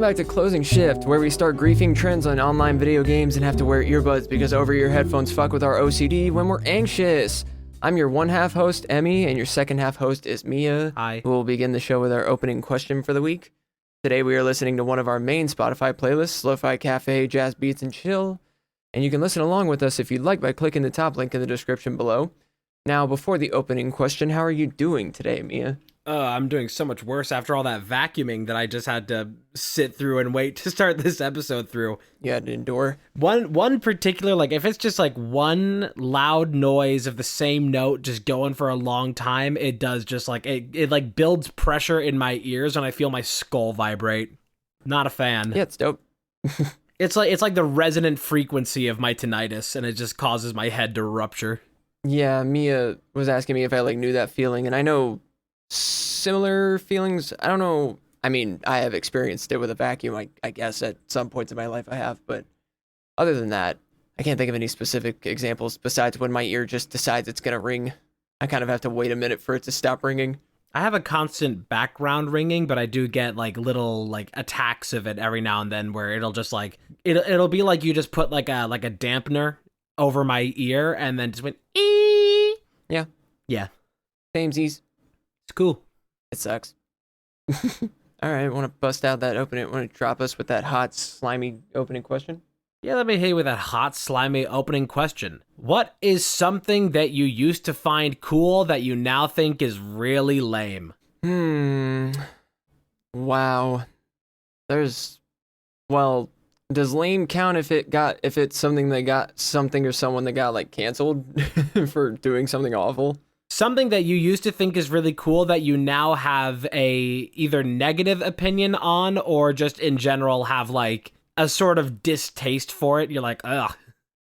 Welcome back to Closing Shift, where we start griefing trends on online video games and have to wear earbuds because over-ear headphones fuck with our OCD when we're anxious. I'm your one-half host, Emmy, and your second-half host is Mia. Hi. Who will begin the show with our opening question for the week. Today we are listening to one of our main Spotify playlists, Lo-Fi Cafe, Jazz Beats, and Chill. And you can listen along with us if you'd like by clicking the top link in the description below. Now, before the opening question, how are you doing today, Mia? I'm doing so much worse after all that vacuuming that I just had to sit through and wait to start this episode through. You had to endure? One particular, like, if it's just, like, one loud noise of the same note just going for a long time, it does just, like, it like, builds pressure in my ears and I feel my skull vibrate. Not a fan. Yeah, it's dope. It's like the resonant frequency of my tinnitus, and it just causes my head to rupture. Yeah, Mia was asking me if I, knew that feeling, and I know similar feelings. I don't know. I mean, I have experienced it with a vacuum, I guess at some points in my life I have, but other than that, I can't think of any specific examples besides when my ear just decides it's going to ring. I kind of have to wait a minute for it to stop ringing. I have a constant background ringing, but I do get little attacks of it every now and then where it'll just it'll be like you just put like a dampener over my ear and then just went ee. Yeah. Yeah. Samesies. It's cool. It sucks. All right, want to bust out that opening? Want to drop us with that hot, slimy opening question? Yeah, let me hit you with that hot, slimy opening question. What is something that you used to find cool that you now think is really lame? Wow. Does lame count if it's something that got something or someone that got canceled for doing something awful? Something that you used to think is really cool that you now have a either negative opinion on or just in general have a sort of distaste for it. You're like, ugh.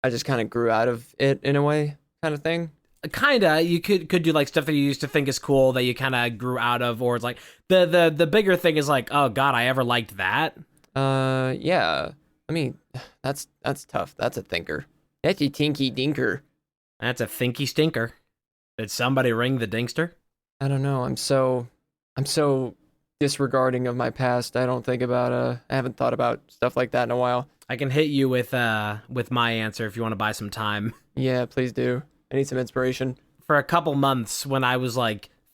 I just kind of grew out of it in a way, kind of thing. Kinda. You could do stuff that you used to think is cool that you kind of grew out of, or it's the bigger thing is oh god, I ever liked that. Yeah. I mean, that's tough. That's a thinker. That's a tinky dinker. That's a thinky stinker. Did somebody ring the dingster? I don't know. I'm so disregarding of my past. I don't think about I haven't thought about stuff like that in a while. I can hit you with my answer if you want to buy some time. Yeah, please do. I need some inspiration. For a couple months when I was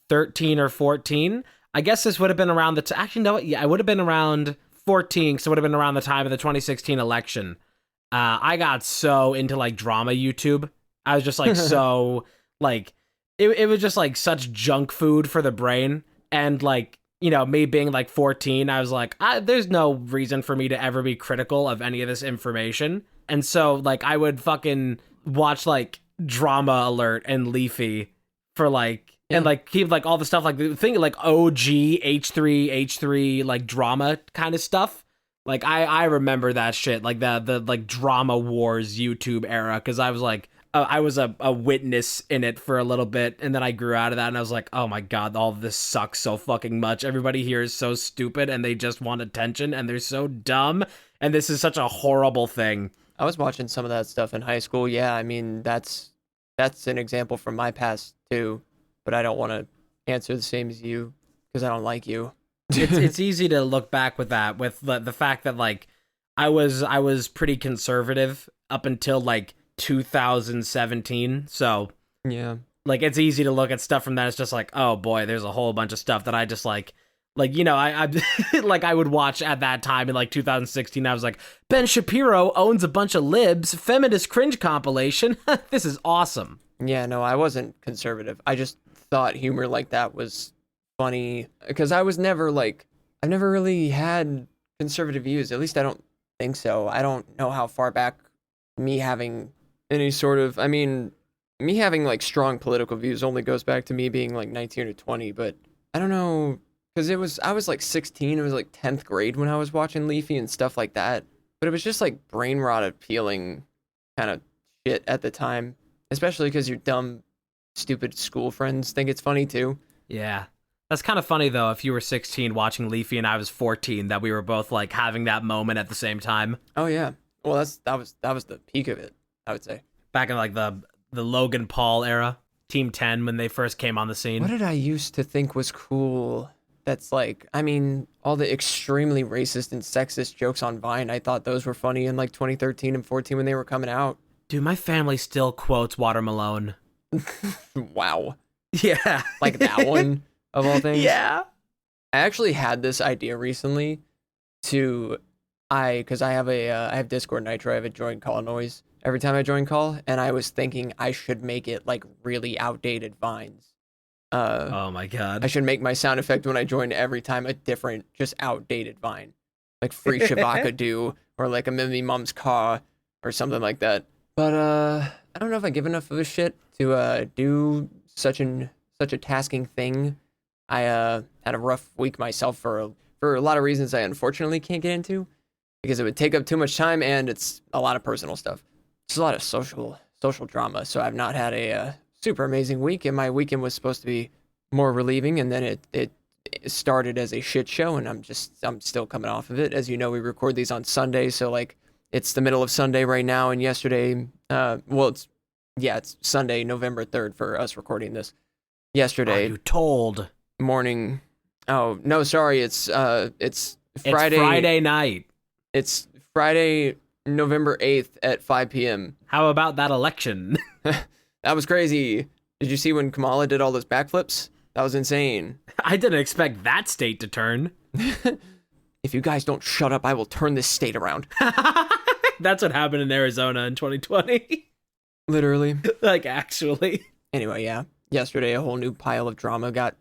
13 or 14, I guess this would have been around actually no, yeah, I would have been around 14, so it would have been around the time of the 2016 election. I got so into drama YouTube. I was just so it was just such junk food for the brain, and me being 14, I was there's no reason for me to ever be critical of any of this information. And so I would fucking watch Drama Alert and Leafy for and keep all the stuff think OG H3 drama kind of stuff. I remember that shit, the Drama Wars YouTube era, because I was I was a witness in it for a little bit, and then I grew out of that, and I was oh my god, all of this sucks so fucking much. Everybody here is so stupid, and they just want attention, and they're so dumb, and this is such a horrible thing. I was watching some of that stuff in high school. Yeah, I mean, that's an example from my past, too, but I don't want to answer the same as you, because I don't like you. It's easy to look back with that, with the fact that, I was pretty conservative up until, 2017, so yeah, it's easy to look at stuff from that. It's just oh boy, there's a whole bunch of stuff that I just I I would watch at that time in 2016. I was Ben Shapiro owns a bunch of libs, feminist cringe compilation. This is awesome. Yeah, no, I wasn't conservative. I just thought humor like that was funny because I was never I've never really had conservative views. At least I don't think so. I don't know how far back me having any sort of, me having strong political views only goes back to me being 19 or 20, but I don't know, because I was 16, it was 10th grade when I was watching Leafy and stuff like that, but it was just brain rot appealing kind of shit at the time, especially because your dumb, stupid school friends think it's funny too. Yeah. That's kind of funny though, if you were 16 watching Leafy and I was 14, that we were both having that moment at the same time. Oh yeah. Well, that was the peak of it, I would say. Back in the Logan Paul era, Team 10 when they first came on the scene. What did I used to think was cool that's like, I mean, all the extremely racist and sexist jokes on Vine, I thought those were funny in like 2013 and 14 when they were coming out. Dude, my family still quotes Watermelon. Wow. Yeah. Like that one of all things. Yeah. I actually had this idea recently because I have I have Discord Nitro, I have a join call noise every time I join call, and I was thinking I should make it like really outdated vines. Oh my god. I should make my sound effect when I join every time a different, just outdated vine, like free Shavaka do, or like a Mimi Mom's Caw, or something like that. But I don't know if I give enough of a shit to do such a tasking thing. I had a rough week myself for a lot of reasons I unfortunately can't get into, because it would take up too much time and it's a lot of personal stuff. It's a lot of social drama, so I've not had a super amazing week, and my weekend was supposed to be more relieving, and then it started as a shit show, and I'm still coming off of it. As you know, we record these on Sunday, so like it's the middle of Sunday right now, and yesterday, it's Sunday, November 3rd for us recording this. Yesterday, Are you told? Morning. Oh no, sorry, it's Friday. It's Friday night. It's Friday, November 8th at 5 p.m. How about that election? That was crazy. Did you see when Kamala did all those backflips? That was insane. I didn't expect that state to turn. If you guys don't shut up, I will turn this state around. That's what happened in Arizona in 2020. Literally. Like, actually. Anyway, yeah. Yesterday, a whole new pile of drama got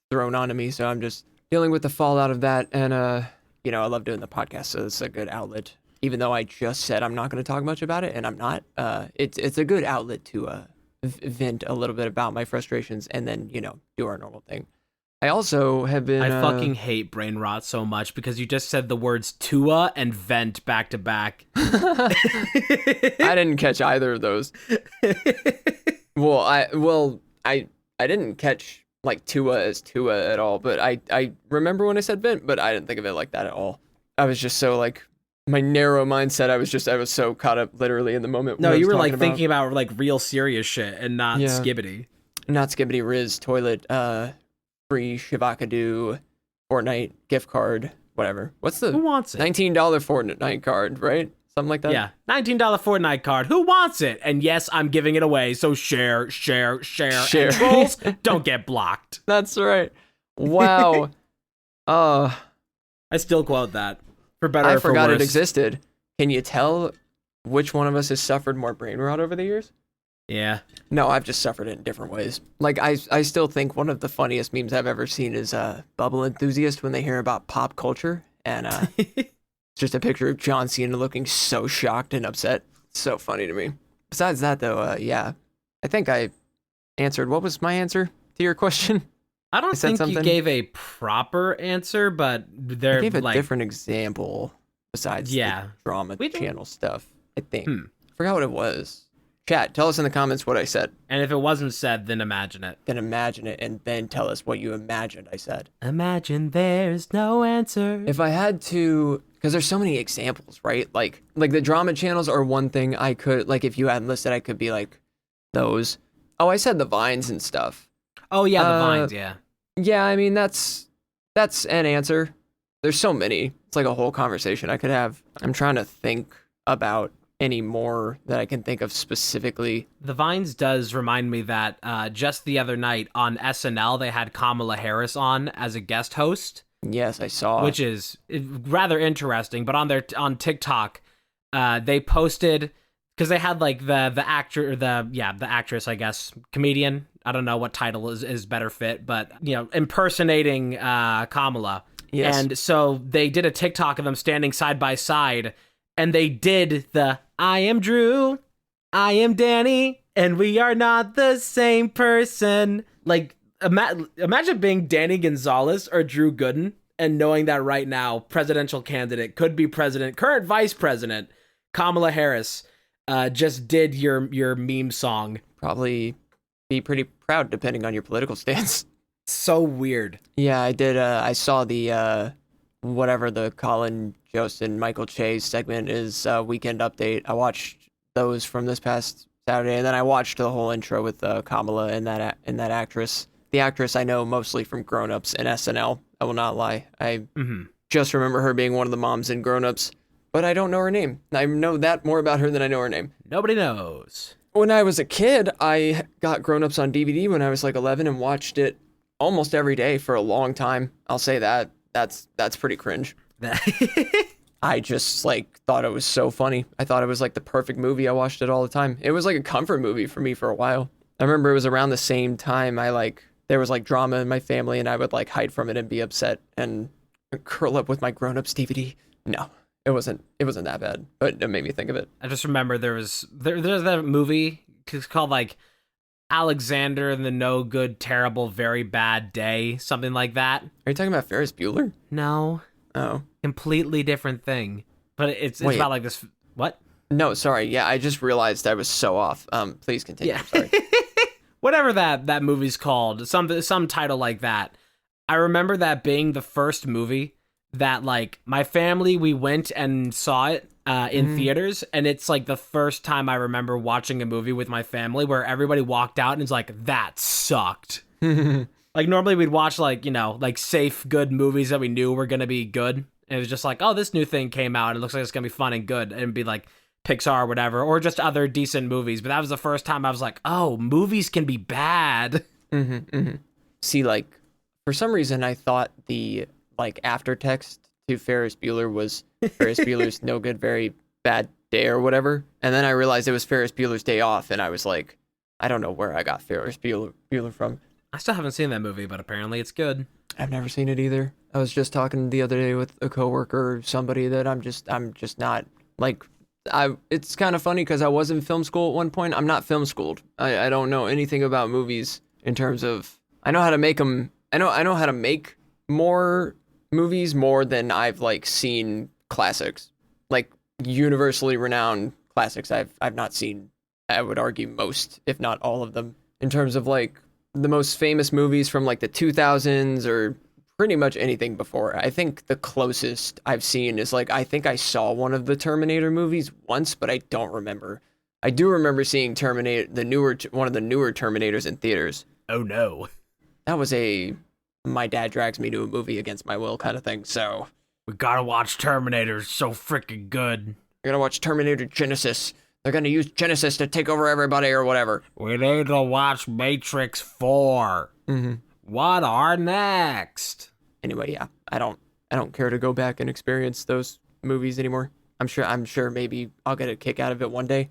thrown onto me, so I'm just dealing with the fallout of that. And, I love doing the podcast, so it's a good outlet. Even though I just said I'm not going to talk much about it, and I'm not, it's a good outlet to vent a little bit about my frustrations and then, do our normal thing. I also have been... I fucking hate brain rot so much because you just said the words Tua and vent back to back. I didn't catch either of those. I didn't catch like Tua as Tua at all, but I remember when I said vent, but I didn't think of it like that at all. I was just so like... my narrow mindset, I was so caught up literally in the moment. No, you were like thinking about like real serious shit and not skibbity. Not skibbity Riz, toilet, free Shavakadu, Fortnite, gift card, whatever. What's the... Who wants it? $19 Fortnite card, right? Something like that? Yeah, $19 Fortnite card. Who wants it? And yes, I'm giving it away, so share. And trolls, don't get blocked. That's right. Wow. I still quote that. For better I or for forgot worse. it existed. Can you tell which one of us has suffered more brain rot over the years? Yeah. No, I've just suffered it in different ways. Like, I still think one of the funniest memes I've ever seen is Bubble Enthusiast when they hear about pop culture. And it's just a picture of John Cena looking so shocked and upset. It's so funny to me. Besides that, though, I think I answered. What was my answer to your question? I don't think you gave a proper answer, but I gave a different example besides the drama channel stuff, I think. Forgot what it was. Chat, tell us in the comments what I said. And if it wasn't said, then imagine it. Then imagine it, and then tell us what you imagined I said. Imagine there's no answer. If I had to, because there's so many examples, right? Like the drama channels are one thing I could, like if you hadn't listed, I could be like those. Oh, I said the Vines and stuff. Oh yeah, the Vines, yeah. Yeah, I mean, that's an answer. There's so many. It's like a whole conversation I could have. I'm trying to think about any more that I can think of specifically. The Vines does remind me that just the other night on SNL, they had Kamala Harris on as a guest host. Yes, I saw. Which is rather interesting. But on TikTok, they posted... because they had like the actress, I guess, comedian. I don't know what title is better fit, but impersonating Kamala. Yes. And so they did a TikTok of them standing side by side, and they did the "I am Drew, I am Danny, and we are not the same person." Like imagine being Danny Gonzalez or Drew Gooden and knowing that right now, presidential candidate, could be president, current vice president, Kamala Harris. Just did your meme song. Probably be pretty proud depending on your political stance. So weird. Yeah, I did. I saw the whatever the Colin Jost and Michael Che segment is, weekend update. I watched those from this past Saturday, and then I watched the whole intro with Kamala and that actress. The actress I know mostly from Grown Ups and SNL, I will not lie. I Mm-hmm. just remember her being one of the moms in Grown Ups, but I don't know her name. I know that more about her than I know her name. Nobody knows. When I was a kid, I got Grown Ups on DVD when I was like 11 and watched it almost every day for a long time. I'll say that. That's pretty cringe. I just like thought it was so funny. I thought it was like the perfect movie. I watched it all the time. It was like a comfort movie for me for a while. I remember it was around the same time there was like drama in my family and I would like hide from it and be upset and curl up with my Grown Ups DVD. No, it wasn't that bad, but it made me think of it. I just remember there's that movie. It's called like Alexander and the No Good, Terrible, Very Bad Day, something like that. Are you talking about Ferris Bueller? No, Oh. completely different thing. But it's Wait. about like this. What? No, sorry. Yeah, I just realized I was so off. Please continue. Yeah. I'm sorry. Whatever that movie's called, some title like that. I remember that being the first movie that like my family, we went and saw it in theaters, and it's like the first time I remember watching a movie with my family where everybody walked out and is like, that sucked. Like normally we'd watch like, you know, like safe, good movies that we knew were gonna be good. And it was just like, oh, this new thing came out. It looks like it's gonna be fun and good, and be like Pixar or whatever, or just other decent movies. But that was the first time I was like, oh, movies can be bad. See, like, for some reason, I thought the like aftertext to Ferris Bueller was Ferris Bueller's No Good, Very Bad Day or whatever, and then I realized it was Ferris Bueller's Day Off, and I was like, I don't know where I got Ferris Bueller from. I still haven't seen that movie, but apparently it's good. I've never seen it either. I was just talking the other day with a coworker or somebody that I'm just not like. It's kind of funny because I was in film school at one point. I'm not film schooled. I don't know anything about movies in terms of I know how to make them. I know how to make more movies more than I've like seen classics, like universally renowned classics. I've not seen. I would argue most, if not all of them, in terms of like the most famous movies from like the 2000s or pretty much anything before. I think the closest I've seen is like, I think I saw one of the Terminator movies once, but I don't remember. I do remember seeing Terminator, one of the newer Terminators in theaters. Oh no. That was my dad drags me to a movie against my will kind of thing. So We gotta watch Terminator, it's so freaking good. we're going to watch Terminator Genesis. They're going to use Genesis to take over everybody or whatever. We need to watch Matrix 4. What are next? Anyway, yeah, I don't care to go back and experience those movies anymore. I'm sure maybe I'll get a kick out of it one day.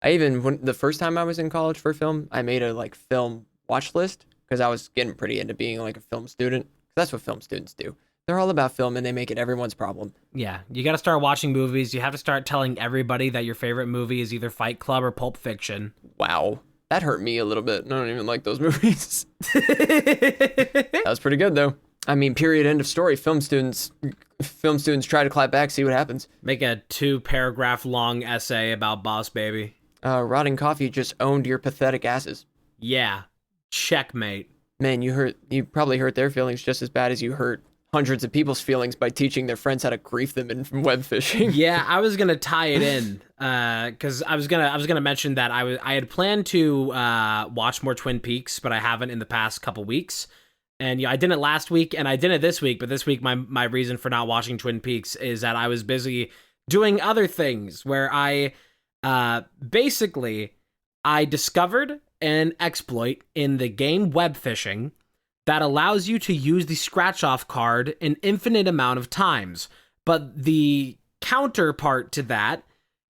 When the first time I was in college for film, I made a like film watch list because I was getting pretty into being like a film student. That's what film students do. They're all about film and they make it everyone's problem. Yeah, you gotta start watching movies. You have to start telling everybody that your favorite movie is either Fight Club or Pulp Fiction. Wow. That hurt me a little bit. I don't even like those movies. That was pretty good though. I mean, period, end of story. Film students try to clap back, see what happens. Make a 2-paragraph long essay about Boss Baby. Rotting Coffee just owned your pathetic asses. Yeah, checkmate. Man, you probably hurt their feelings just as bad as you hurt hundreds of people's feelings by teaching their friends how to grief them in web fishing. Yeah, I was gonna tie it in because I was gonna mention that I had planned to watch more Twin Peaks, but I haven't in the past couple weeks. And yeah, I didn't last week, and I didn't this week. But this week, my reason for not watching Twin Peaks is that I was busy doing other things. Where I basically I discovered an exploit in the game web fishing that allows you to use the scratch-off card an infinite amount of times. But the counterpart to that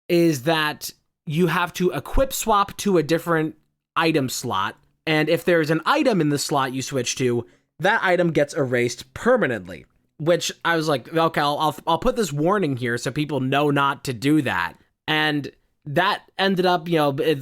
is that you have to equip swap to a different item slot, and if there's an item in the slot you switch to, that item gets erased permanently. Which I was like, okay, I'll put this warning here so people know not to do that. And that ended up,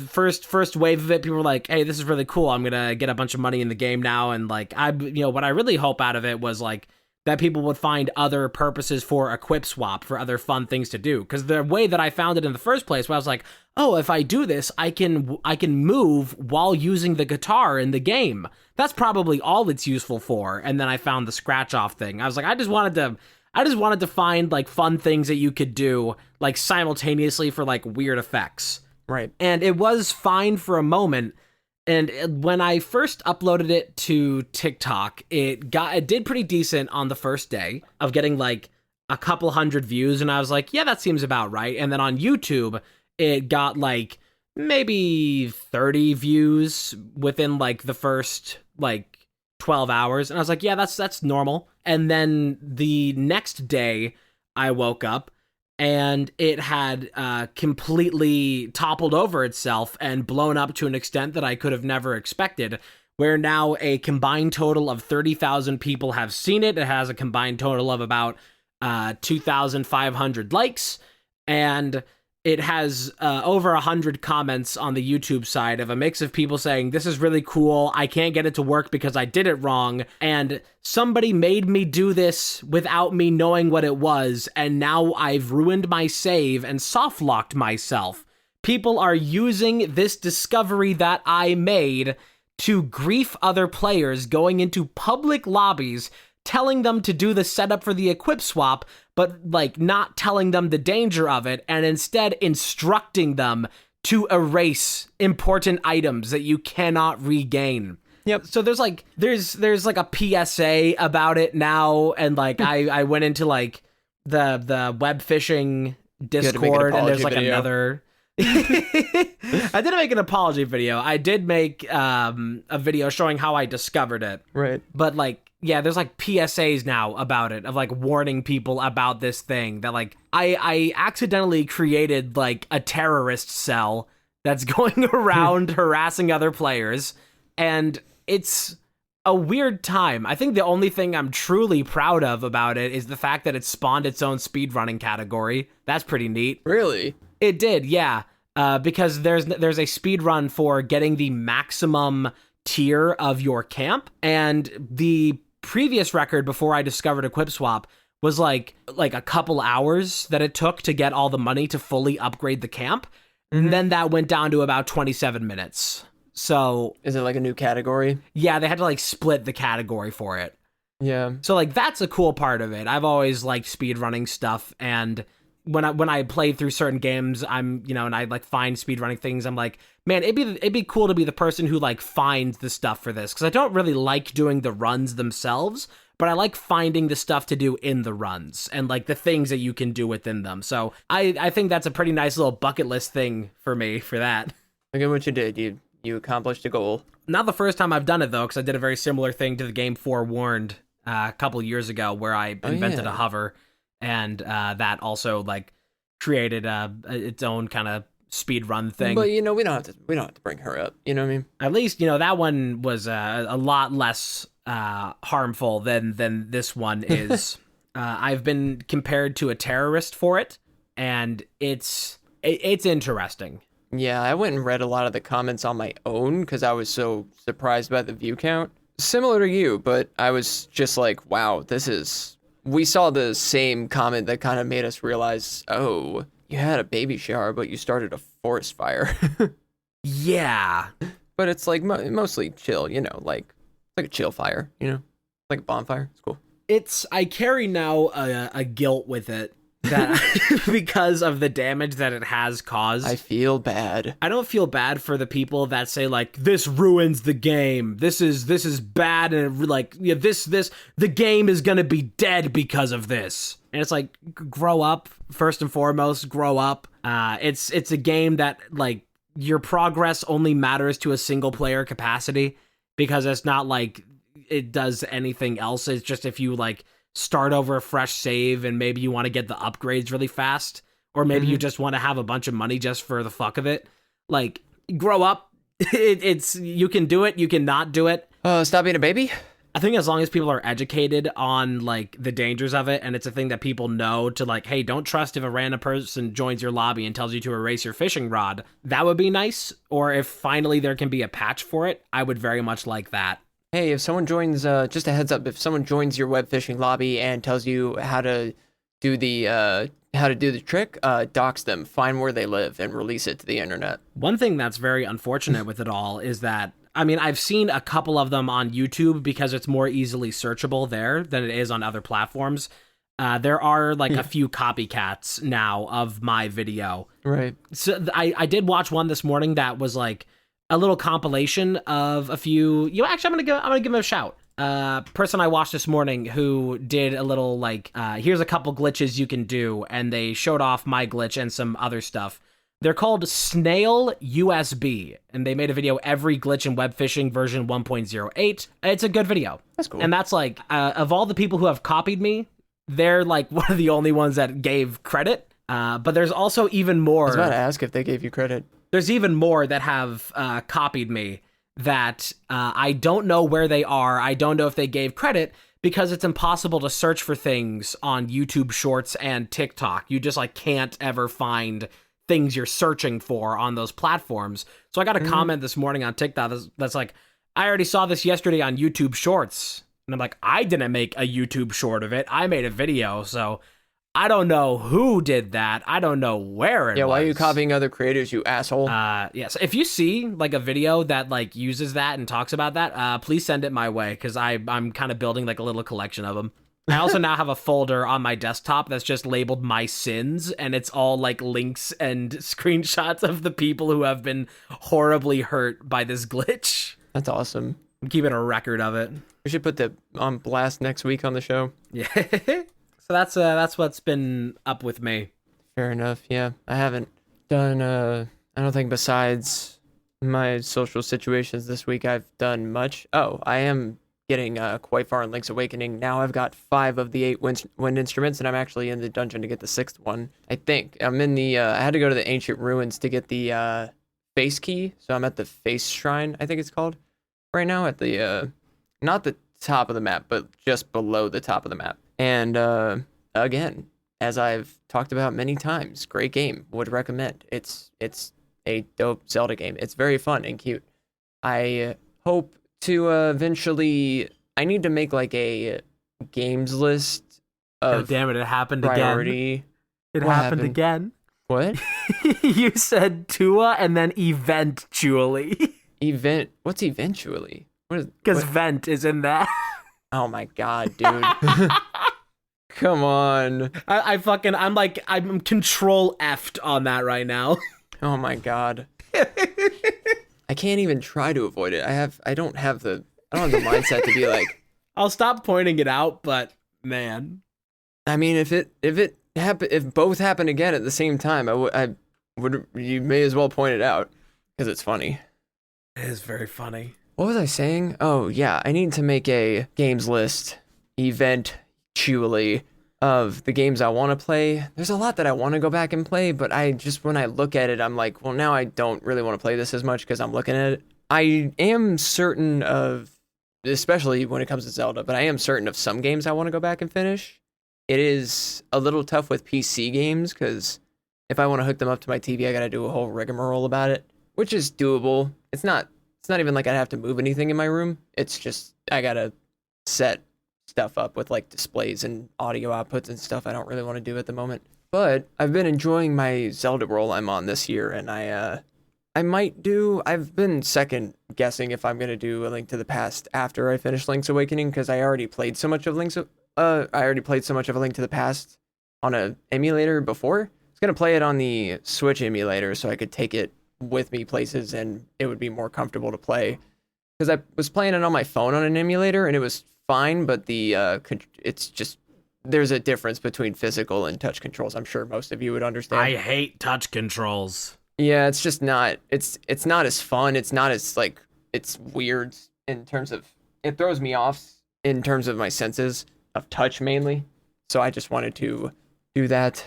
first wave of it, people were like, hey, this is really cool. I'm going to get a bunch of money in the game now. And like, what I really hope out of it was like that people would find other purposes for equip swap, for other fun things to do. Because the way that I found it in the first place, where I was like, oh, if I do this, I can move while using the guitar in the game. That's probably all it's useful for. And then I found the scratch off thing. I was like, I just wanted to find like fun things that you could do like simultaneously for like weird effects. Right. And it was fine for a moment And when I first uploaded it to TikTok, it did pretty decent on the first day of getting like a couple hundred views, and I was like, yeah, that seems about right. And then on YouTube, it got like maybe 30 views within like the first like 12 hours, and I was like, yeah, that's normal. And then the next day, I woke up and it had completely toppled over itself and blown up to an extent that I could have never expected, where now a combined total of 30,000 people have seen it. It has a combined total of about 2,500 likes, and it has over 100 comments on the YouTube side of a mix of people saying, this is really cool, I can't get it to work because I did it wrong, and somebody made me do this without me knowing what it was, and now I've ruined my save and soft-locked myself. People are using this discovery that I made to grief other players going into public lobbies, telling them to do the setup for the equip swap, but like not telling them the danger of it, and instead instructing them to erase important items that you cannot regain. Yep. So there's like a PSA about it now, and like I went into like the web phishing Discord, and there's like video. another. I didn't make an apology video. I did make a video showing how I discovered it. Right. But like, yeah, there's like PSAs now about it, of like warning people about this thing that like I accidentally created like a terrorist cell that's going around harassing other players, and it's a weird time. I think the only thing I'm truly proud of about it is the fact that it spawned its own speedrunning category. That's pretty neat. Really? It did, yeah. Because there's a speed run for getting the maximum tier of your camp, and the previous record before I discovered Equip Swap was like a couple hours that it took to get all the money to fully upgrade the camp. Mm-hmm. And then that went down to about 27 minutes. So is it like a new category? Yeah, they had to like split the category for it. Yeah. So like that's a cool part of it. I've always liked speedrunning stuff, and when I play through certain games, I'm, and I like find speedrunning things, I'm like, man, it'd be cool to be the person who like finds the stuff for this, because I don't really like doing the runs themselves, but I like finding the stuff to do in the runs and like the things that you can do within them. So I think that's a pretty nice little bucket list thing for me for that. Look at what you did. You accomplished a goal. Not the first time I've done it though, because I did a very similar thing to the game Forewarned a couple years ago, where I invented a hover. And that also like created its own kind of speed run thing. But we don't have to bring her up. You know what I mean? At least that one was a lot less harmful than this one is. I've been compared to a terrorist for it, and it's interesting. Yeah, I went and read a lot of the comments on my own because I was so surprised by the view count. Similar to you, but I was just like, wow, we saw the same comment that kind of made us realize, oh, you had a baby shower, but you started a forest fire. Yeah. But it's like mostly chill, like a chill fire, like a bonfire. It's cool. I carry now a guilt with it that because of the damage that it has caused. I feel bad. I don't feel bad for the people that say like, this ruins the game. This is bad, and like, the game is gonna be dead because of this. And it's like, grow up. First and foremost, grow up. It's a game that like your progress only matters to a single player capacity, because it's not like it does anything else. It's just if you like start over a fresh save and maybe you want to get the upgrades really fast, or maybe you just want to have a bunch of money just for the fuck of it. Like, grow up. It's you can do it, you can not do it. Stop being a baby. I think as long as people are educated on like the dangers of it, and it's a thing that people know to like, hey, don't trust if a random person joins your lobby and tells you to erase your fishing rod. That would be nice. Or if finally there can be a patch for it, I would very much like that. Hey, if someone joins, just a heads up, if someone joins your web phishing lobby and tells you how to do the trick, dox them, find where they live, and release it to the internet. One thing that's very unfortunate with it all is that, I mean, I've seen a couple of them on YouTube because it's more easily searchable there than it is on other platforms. There are like a few copycats now of my video. Right. So I did watch one this morning that was like a little compilation of a few. Actually, I'm gonna give him a shout. Person I watched this morning who did a little like, here's a couple glitches you can do, and they showed off my glitch and some other stuff. They're called Snail USB, and they made a video every glitch in web phishing version 1.08. It's a good video. That's cool. And that's like, of all the people who have copied me, they're like one of the only ones that gave credit. But there's also even more. I was about to ask if they gave you credit. There's even more that have copied me that I don't know where they are. I don't know if they gave credit because it's impossible to search for things on YouTube Shorts and TikTok. You just like can't ever find things you're searching for on those platforms. So I got a comment this morning on TikTok that's like, I already saw this yesterday on YouTube Shorts. And I'm like, I didn't make a YouTube short of it. I made a video. So I don't know who did that. I don't know where it was. Yeah, why are you copying other creators, you asshole? Yes. If you see like a video that like uses that and talks about that, please send it my way because I'm kind of building like a little collection of them. I also now have a folder on my desktop that's just labeled My Sins, and it's all like links and screenshots of the people who have been horribly hurt by this glitch. That's awesome. I'm keeping a record of it. We should put that on blast next week on the show. Yeah. So that's what's been up with me. Fair enough. Yeah, I haven't done. I don't think besides my social situations this week, I've done much. Oh, I am getting quite far in Link's Awakening. Now I've got 5 of the 8 wind instruments, and I'm actually in the dungeon to get the 6th one. I think I'm in the. I had to go to the ancient ruins to get the face key, so I'm at the face shrine. I think it's called right now at the not the top of the map, but just below the top of the map. And again, as I've talked about many times, great game. Would recommend. It's a dope Zelda game. It's very fun and cute. I hope to eventually. I need to make like a games list of. Oh, damn it happened priority. Again. It What happened happened? again. What? You said Tua and then eventually. What's eventually? What is? Because what? vent is in that. Oh my god, dude. Come on. I'm control F'd on that right now. Oh my god. I can't even try to avoid it. I don't have the mindset to be like. I'll stop pointing it out, but man. I mean, if both happen again at the same time, I would. You may as well point it out because it's funny. It is very funny. What was I saying? Oh yeah, I need to make a games list eventually of the games I want to play. There's a lot that I want to go back and play, but when I look at it, I'm like, well, now I don't really want to play this as much because I'm looking at it. I am certain of, especially when it comes to Zelda, but I am certain of some games I want to go back and finish. It is a little tough with PC games because if I want to hook them up to my TV, I got to do a whole rigmarole about it, which is doable. It's not even like I'd have to move anything in my room. It's just I got to set stuff up with like displays and audio outputs and stuff I don't really want to do at the moment. But I've been enjoying my Zelda roll I'm on this year, and I've been second guessing if I'm going to do A Link to the Past after I finish Link's Awakening because I already played so much of A Link to the Past on an emulator before. I was going to play it on the Switch emulator so I could take it with me places and it would be more comfortable to play. Because I was playing it on my phone on an emulator and it was fine, but it's just there's a difference between physical and touch controls. I'm sure most of you would understand. I hate touch controls. Yeah, it's just not. It's not as fun. It's not as like it's weird in terms of it throws me off in terms of my senses of touch mainly. So I just wanted to do that.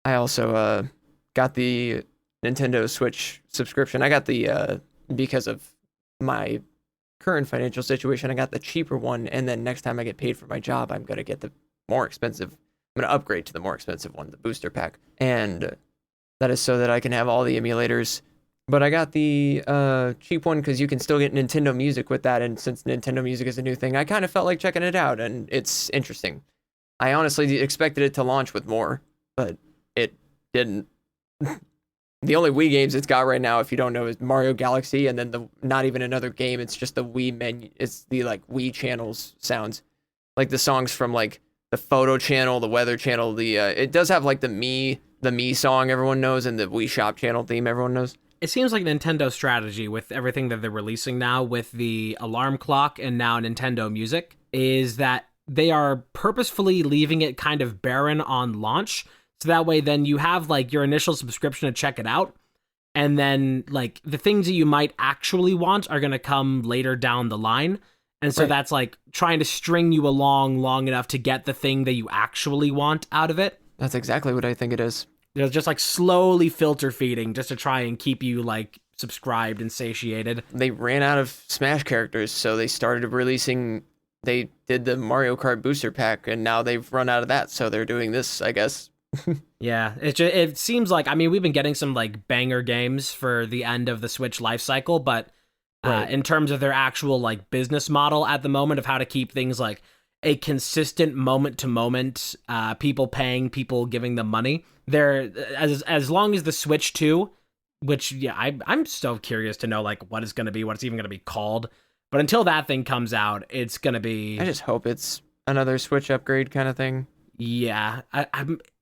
I also got the Nintendo Switch subscription. I got the because of my current financial situation, I got the cheaper one, and then next time I get paid for my job, I'm gonna get the more expensive. I'm gonna upgrade to the more expensive one, the booster pack, and that is so that I can have all the emulators. But I got the cheap one because you can still get Nintendo Music with that, and since Nintendo Music is a new thing, I kind of felt like checking it out, and it's interesting. I honestly expected it to launch with more, but it didn't. The only Wii games it's got right now, if you don't know, is Mario Galaxy, and then not even another game. It's just the Wii menu. It's the like Wii channels sounds, like the songs from like the photo channel, the weather channel. It does have like the Me song everyone knows, and the Wii Shop channel theme everyone knows. it seems like Nintendo's strategy with everything that they're releasing now with the alarm clock and now Nintendo Music is that they are purposefully leaving it kind of barren on launch. So that way then you have like your initial subscription to check it out. And then like the things that you might actually want are going to come later down the line. And so that's like trying to string you along long enough to get the thing that you actually want out of it. That's exactly what I think it is. They're just like slowly filter feeding just to try and keep you like subscribed and satiated. They ran out of Smash characters, so they started releasing. They did the Mario Kart booster pack, and now they've run out of that, so they're doing this, I guess. Yeah, it seems like, I mean, we've been getting some like banger games for the end of the Switch life cycle, but in terms of their actual like business model at the moment of how to keep things like a consistent moment to moment, people paying, people giving them money, they're as long as the Switch 2, which I'm so curious to know like what it's going to be, what it's even going to be called. But until that thing comes out, it's going to be... I just hope it's another Switch upgrade kind of thing. Yeah,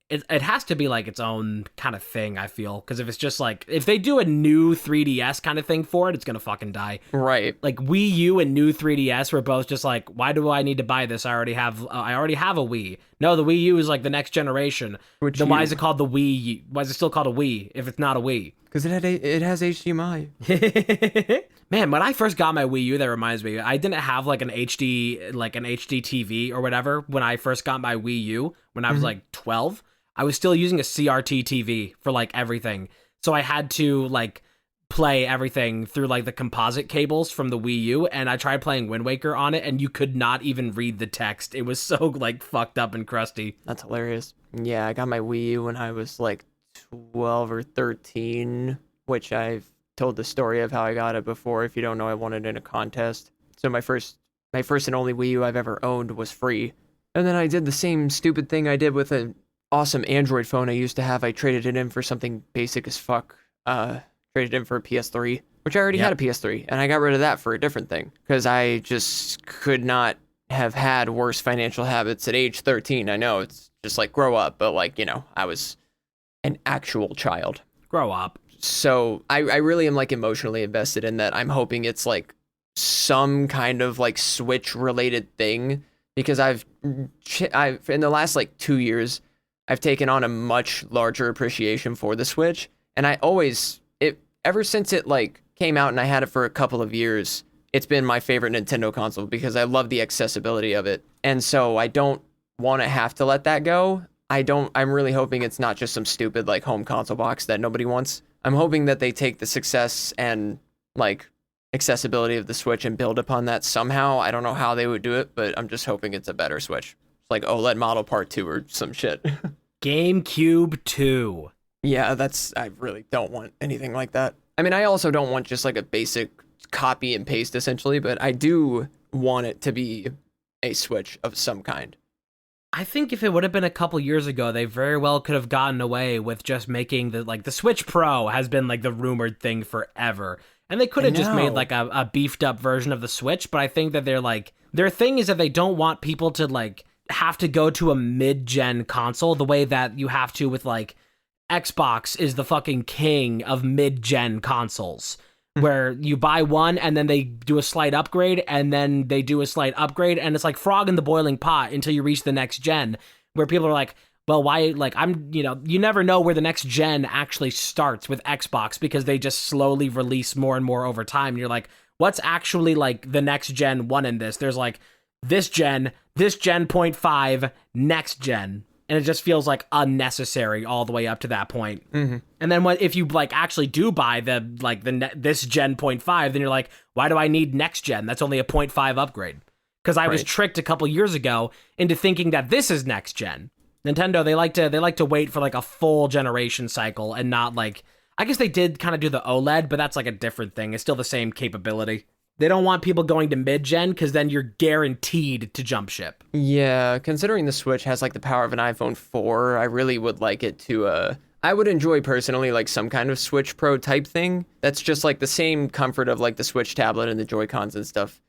it has to be like its own kind of thing, I feel. Because if it's just like... If they do a new 3DS kind of thing for it, it's going to fucking die. Right. Like Wii U and new 3DS were both just like, why do I need to buy this? I already have a Wii. No, the Wii U is like the next generation. Then why is it called the Wii U? Why is it still called a Wii if it's not a Wii? Because it has HDMI. Man, when I first got my Wii U, that reminds me, I didn't have like an HD TV or whatever when I first got my Wii U when I was like 12. I was still using a CRT TV for like everything. So I had to like play everything through like the composite cables from the Wii U, and I tried playing Wind Waker on it and you could not even read the text. It was so like fucked up and crusty. That's hilarious. Yeah, I got my Wii U when I was like 12 or 13, which I've told the story of how I got it before. If you don't know, I won it in a contest. So my first and only Wii U I've ever owned was free. And then I did the same stupid thing I did with an awesome Android phone I used to have. I traded it in for something basic as fuck. Traded in for a PS3, which I already had a PS3, and I got rid of that for a different thing because I just could not have had worse financial habits at age 13. I know it's just like grow up, but like, you know, I was an actual child. Grow up. So I really am like emotionally invested in that. I'm hoping it's like some kind of like Switch related thing because I've in the last like 2 years, I've taken on a much larger appreciation for the Switch. And I always, ever since it like came out and I had it for a couple of years, it's been my favorite Nintendo console because I love the accessibility of it. And so I don't want to have to let that go. I'm really hoping it's not just some stupid like home console box that nobody wants. I'm hoping that they take the success and like accessibility of the Switch and build upon that somehow. I don't know how they would do it, but I'm just hoping it's a better Switch. It's like OLED model part 2 or some shit. GameCube 2. Yeah, I really don't want anything like that. I mean, I also don't want just like a basic copy and paste essentially, but I do want it to be a Switch of some kind. I think if it would have been a couple years ago, they very well could have gotten away with just making the Switch Pro has been like the rumored thing forever. And they could have just made like a beefed up version of the Switch, but I think that they're like, their thing is that they don't want people to like have to go to a mid-gen console the way that you have to with like Xbox is the fucking king of mid-gen consoles. Where you buy one and then they do a slight upgrade and then they do a slight upgrade and it's like frog in the boiling pot until you reach the next gen where people are like, well, why, like, you never know where the next gen actually starts with Xbox because they just slowly release more and more over time. And you're like, what's actually like the next gen one in this? There's like this gen 0.5, next gen. And it just feels like unnecessary all the way up to that point. Mm-hmm. And then if you like actually do buy this gen 0.5, then you're like, why do I need next gen? That's only a 0.5 upgrade. Because I was tricked a couple years ago into thinking that this is next gen. Nintendo, they like to wait for like a full generation cycle and not like, I guess they did kind of do the OLED, but that's like a different thing. It's still the same capability. They don't want people going to mid-gen because then you're guaranteed to jump ship. Yeah, considering the Switch has like the power of an iPhone 4, I really would like it to, I would enjoy personally like some kind of Switch Pro type thing. That's just like the same comfort of like the Switch tablet and the Joy-Cons and stuff.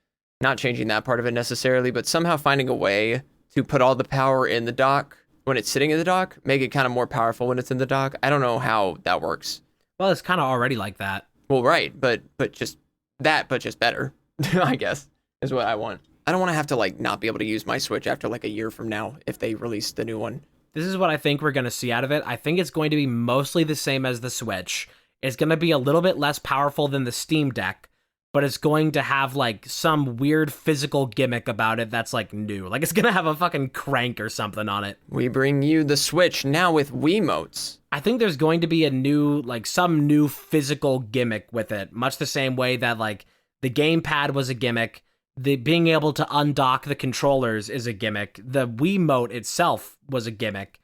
Not changing that part of it necessarily, but somehow finding a way to put all the power in the dock when it's sitting in the dock, make it kind of more powerful when it's in the dock. I don't know how that works. Well, it's kind of already like that. Well, right, but just that, but just better, I guess, is what I want. I don't want to have to like not be able to use my Switch after like a year from now if they release the new one. This is what I think we're going to see out of it. I think it's going to be mostly the same as the Switch. It's going to be a little bit less powerful than the Steam Deck, but it's going to have like some weird physical gimmick about it that's like new. Like it's going to have a fucking crank or something on it. We bring you the Switch now with Wiimotes. I think there's going to be a new, like some new physical gimmick with it, much the same way that like the gamepad was a gimmick. The being able to undock the controllers is a gimmick. The Wiimote itself was a gimmick.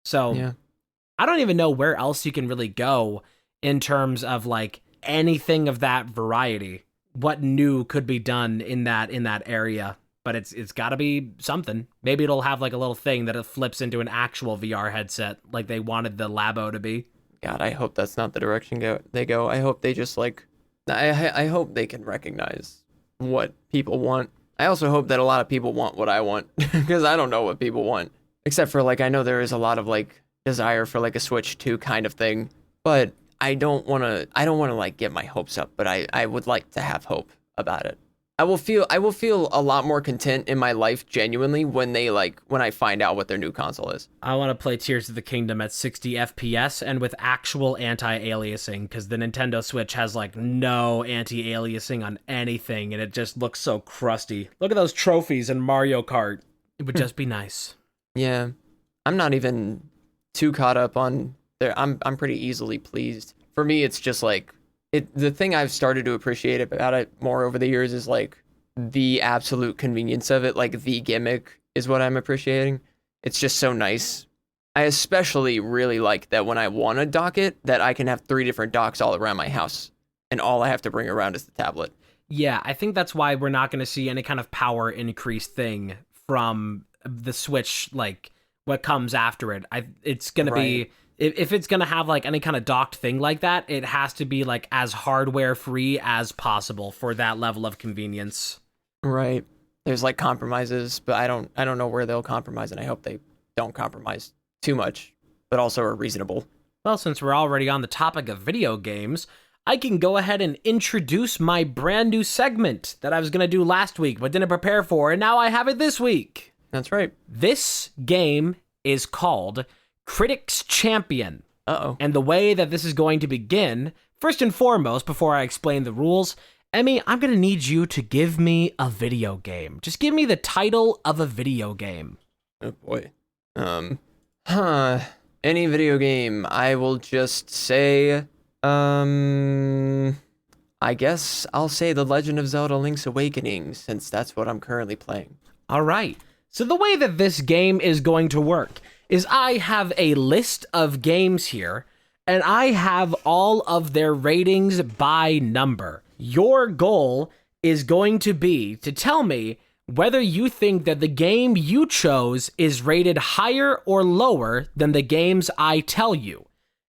So Yeah. I don't even know where else you can really go in terms of like anything of that variety. What new could be done in that area? But it's got to be something. Maybe it'll have like a little thing that it flips into an actual VR headset, like they wanted the Labo to be. God, I hope that's not the direction they go. I hope they just like, I hope they can recognize what people want. I also hope that a lot of people want what I want because I don't know what people want. Except for like, I know there is a lot of like desire for like a Switch 2 kind of thing, but I don't want to like get my hopes up, but I would like to have hope about it. I will feel a lot more content in my life genuinely when I find out what their new console is. I want to play Tears of the Kingdom at 60 FPS and with actual anti-aliasing, because the Nintendo Switch has like no anti-aliasing on anything, and it just looks so crusty. Look at those trophies in Mario Kart. It would just be nice. Yeah, I'm not even too caught up on there. I'm pretty easily pleased. For me, it's just like the thing I've started to appreciate about it more over the years is like the absolute convenience of it. Like the gimmick is what I'm appreciating. It's just so nice. I especially really like that when I want to dock it, that I can have 3 different docks all around my house, and all I have to bring around is the tablet. Yeah, I think that's why we're not going to see any kind of power increase thing from the Switch, like what comes after it. It's going to be, if it's going to have like any kind of docked thing like that, it has to be like as hardware free as possible for that level of convenience. Right. There's like compromises, but I don't know where they'll compromise, and I hope they don't compromise too much, but also are reasonable. Well, since we're already on the topic of video games, I can go ahead and introduce my brand new segment that I was going to do last week but didn't prepare for, and now I have it this week. That's right. This game is called Critics Champion. Uh-oh. And the way that this is going to begin, first and foremost, before I explain the rules, Emmy, I'm going to need you to give me a video game. Just give me the title of a video game. Oh boy. Any video game. I will just say, I guess I'll say The Legend of Zelda Link's Awakening, since that's what I'm currently playing. All right. So the way that this game is going to work is I have a list of games here, and I have all of their ratings by number. Your goal is going to be to tell me whether you think that the game you chose is rated higher or lower than the games I tell you.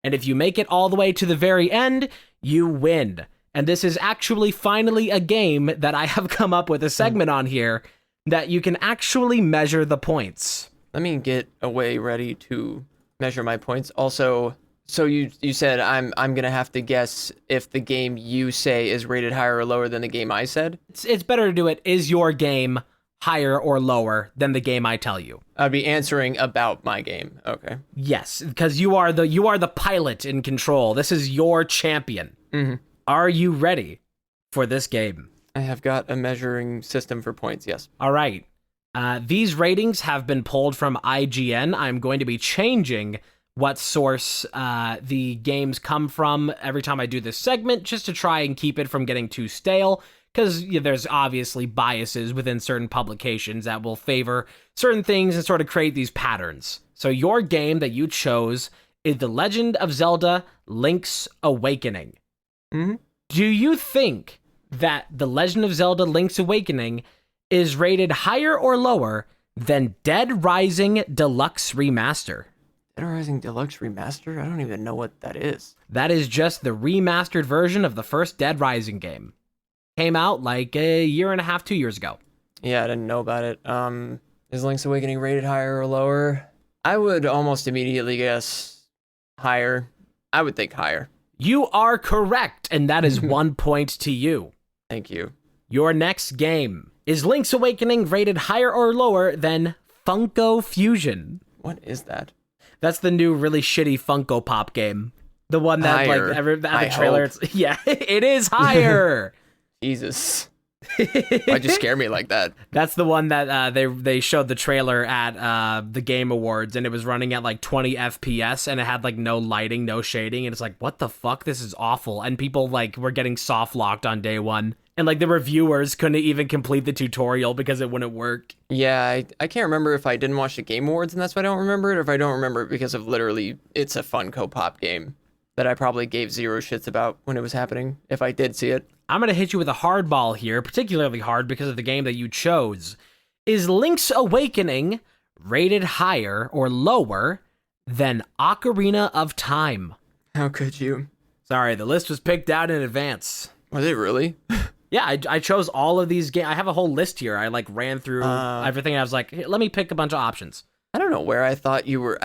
And if you make it all the way to the very end, you win. And this is actually finally a game that I have come up with a segment on here that you can actually measure the points. Let me get a way ready to measure my points. Also, so you said I'm gonna have to guess if the game you say is rated higher or lower than the game I said? It's better to do it. Is your game higher or lower than the game I tell you? I'd be answering about my game. Okay. Yes, because you are the pilot in control. This is your champion. Mm-hmm. Are you ready for this game? I have got a measuring system for points, yes. All right. These ratings have been pulled from IGN. I'm going to be changing what source the games come from every time I do this segment, just to try and keep it from getting too stale, because there's obviously biases within certain publications that will favor certain things and sort of create these patterns. So your game that you chose is The Legend of Zelda Link's Awakening. Mm-hmm. Do you think that The Legend of Zelda Link's Awakening is rated higher or lower than Dead Rising Deluxe Remaster? Dead Rising Deluxe Remaster? I don't even know what that is. That is just the remastered version of the first Dead Rising game. Came out like a year and a half, 2 years ago. Yeah, I didn't know about it. Is Link's Awakening rated higher or lower? I would almost immediately guess higher. I would think higher. You are correct, and that is 1 point to you. Thank you. Your next game. Is Link's Awakening rated higher or lower than Funko Fusion? What is that? That's the new really shitty Funko Pop game. The one that Higher, the trailer. Yeah, it is higher. Jesus. Why'd you scare me like that? That's the one that they showed the trailer at the Game Awards, and it was running at like 20 FPS, and it had like no lighting, no shading, and it's like, what the fuck? This is awful. And people like were getting soft locked on day one, and like the reviewers couldn't even complete the tutorial because it wouldn't work. Yeah, I can't remember if I didn't watch the Game Awards and that's why I don't remember it, or if I don't remember it because of literally it's a Funko Pop game that I probably gave zero shits about when it was happening, if I did see it. I'm going to hit you with a hardball here, particularly hard because of the game that you chose. Is Link's Awakening rated higher or lower than Ocarina of Time? How could you? Sorry, the list was picked out in advance. Was it really? Yeah, I chose all of these games. I have a whole list here. I like ran through everything. And I was like, hey, let me pick a bunch of options. I don't know where I thought you were.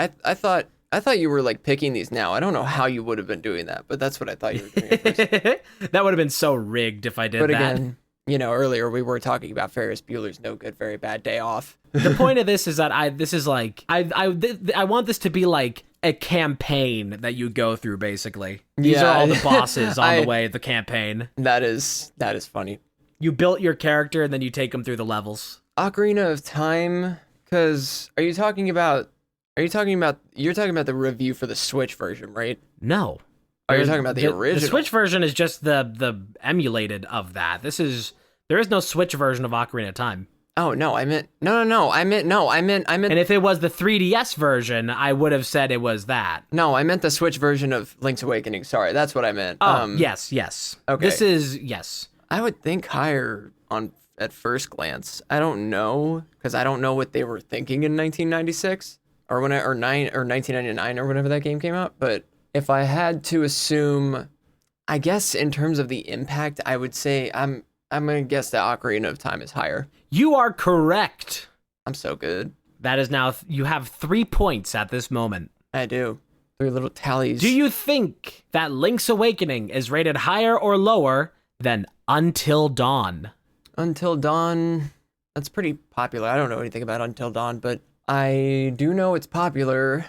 I thought you were like picking these now. I don't know how you would have been doing that, but that's what I thought you were doing at first. That would have been so rigged if I did that. But again, earlier we were talking about Ferris Bueller's No Good, Very Bad Day Off. The point of this is that I want this to be like a campaign that you go through, basically. These are all the bosses on the way of the campaign. That is funny. You built your character and then you take them through the levels. Ocarina of Time, because you're talking about the review for the Switch version, right? No. Oh, you're talking about the original. The Switch version is just the emulated of that. There is no Switch version of Ocarina of Time. Oh no, I meant no. I meant. And if it was the 3DS version, I would have said it was that. No, I meant the Switch version of Link's Awakening. Sorry, that's what I meant. Oh, yes. Okay. This is yes. I would think higher at first glance. I don't know because I don't know what they were thinking in 1996 or 1999 or whenever that game came out. But if I had to assume, I guess in terms of the impact, I would say I'm gonna guess that Ocarina of Time is higher. You are correct. I'm so good. That is now, you have 3 points at this moment. I do. 3 little tallies. Do you think that Link's Awakening is rated higher or lower than Until Dawn? Until Dawn, that's pretty popular. I don't know anything about Until Dawn, but I do know it's popular.